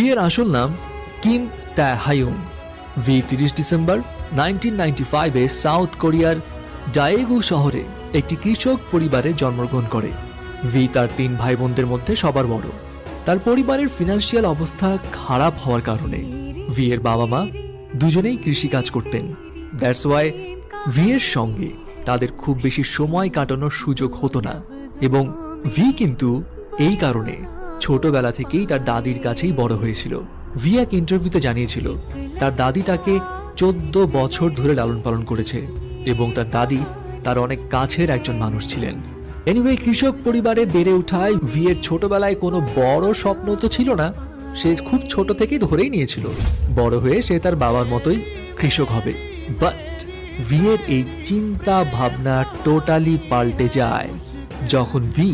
ভিয়ের আসল নাম Kim তাহায়ুং। V 30 December 1995-এ south কোরিয়ার ডায়েগু শহরে একটি কৃষক পরিবারে জন্মগ্রহণ করে। ভি তার 3 ভাই বোনদের মধ্যে সবার বড়। তার পরিবারের ফিনান্সিয়াল অবস্থা খারাপ হওয়ার কারণে ভি এর বাবা মা দুজনেই কৃষিকাজ করতেন। দ্যাটস ওয়াই ভি এর সঙ্গে তাদের খুব বেশি সময় কাটানোর সুযোগ হতো না, এবং ভি কিন্তু এই কারণে ছোটবেলা থেকেই তার দাদির কাছেই বড় হয়েছিল। ভি এক ইন্টারভিউতে জানিয়েছিল তার দাদি তাকে 14 বছর ধরে লালন পালন করেছে এবং তার দাদি তার অনেক কাছের একজন মানুষ ছিলেন। এনিওয়ে, কৃষক পরিবারে বেড়ে ওঠায় ভি এর ছোটবেলায় কোনো বড় স্বপ্ন তো ছিল না। সে খুব ছোট থেকেই ধরেই নিয়েছিল বড় হয়ে সে তার বাবার মতোই কৃষক হবে। বাট ভি এর এই চিন্তা ভাবনা টোটালি পাল্টে যায় যখন ভি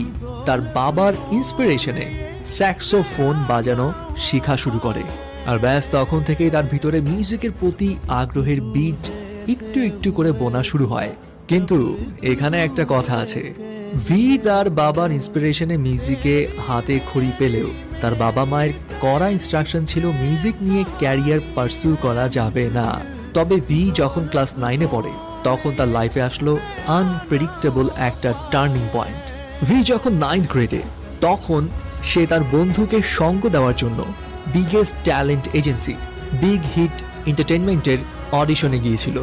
তার বাবার ইন্সপিরেশনে স্যাক্সোফোন বাজানো শেখা শুরু করে। আর ব্যাস তখন থেকেই তার ভিতরে মিউজিকের প্রতি আগ্রহের বীজ একটু একটু করে বোনা শুরু হয়। কিন্তু এখানে একটা কথা আছে, ভি তার বাবার ইন্সপিরেশনে মিউজিকে হাতে খড়ি পেলেও তার বাবা মায়ের কড়া ইনস্ট্রাকশন ছিল মিউজিক নিয়ে ক্যারিয়ার পার্সু করা যাবে না। তবে ভি যখন ক্লাস 9-এ পড়ে তখন তার লাইফে আসলো আনপ্রেডিক্টেবল একটা টার্নিং পয়েন্ট। ভি যখন 9th গ্রেডে তখন সে তার বন্ধুকে সঙ্গ দেওয়ার জন্য biggest talent agency Big Hit এন্টারটেইনমেন্টের অডিশনে গিয়েছিল।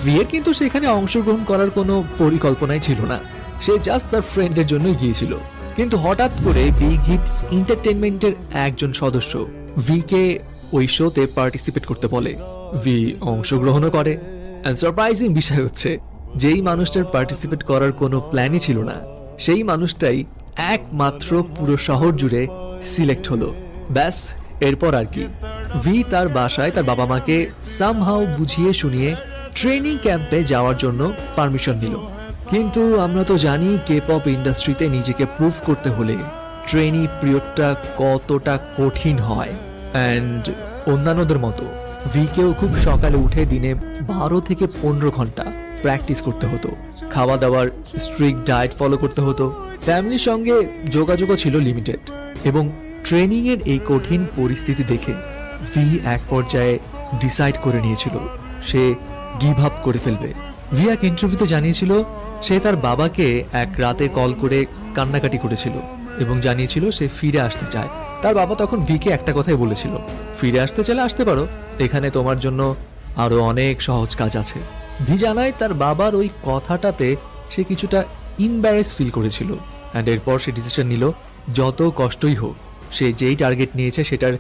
ভি এর কিন্তু সেখানে অংশগ্রহণ করার কোনো পরিকল্পনাই ছিল না, সে জাস্ট তার ফ্রেন্ডের জন্যই গিয়েছিল। কিন্তু হঠাৎ করে বিগ হিট এন্টারটেইনমেন্টের একজন সদস্য ভি কে ওই শোতে পার্টিসিপেট করতে বলে। ভি অংশগ্রহণও করে। এন্ড সারপ্রাইজিং বিষয় হচ্ছে, যেই মানুষটার পার্টিসিপেট করার কোনো প্ল্যানই ছিল না সেই মানুষটাই একমাত্র পুরো শহর জুড়ে সিলেক্ট হলো। ব্যাস এরপর আর কি, ভি তার বাসায় তার বাবা মাকে সামহাউ বুঝিয়ে শুনিয়ে ট্রেনিং ক্যাম্পে যাওয়ার জন্য পারমিশন নিল। কিন্তু আমরা তো জানি কে পপ ইন্ডাস্ট্রিতে নিজেকে প্রুভ করতে হলে ট্রেনি পিরিয়ডটা কতটা কঠিন হয়। অ্যান্ড অন্যান্যদের মতো ভিকেও খুব সকালে উঠে দিনে 12 থেকে 15 ঘন্টা প্র্যাকটিস করতে হতো। খাওয়া দাওয়ার স্ট্রিক্ট ডায়েট ফলো করতে হতো। ফ্যামিলির সঙ্গে যোগাযোগও ছিল লিমিটেড। এবং ট্রেনিংয়ের এই কঠিন পরিস্থিতি দেখে ভি এক পর্যায়ে ডিসাইড করে নিয়েছিল সে গিভ আপ করে ফেলবে। ভি এক ইন্টারভিউতে জানিয়েছিল সে তার বাবাকে এক রাতে কল করে কান্নাকাটি করেছিল এবং জানিয়েছিল সে ফিরে আসতে চায়। তার বাবা তখন ভিকে একটা কথাই বলেছিল, ফিরে আসতে চাইলে আসতে পারো, এখানে তোমার জন্য আরো অনেক সহজ কাজ আছে। ভি জানায় তার বাবার ওই কথাটাতে সে কিছুটা ইম্বারেস ফিল করেছিল। অ্যান্ড এরপর সে ডিসিশন নিল যত কষ্টই হোক সে যেই টার্গেট নিয়েছে সেটার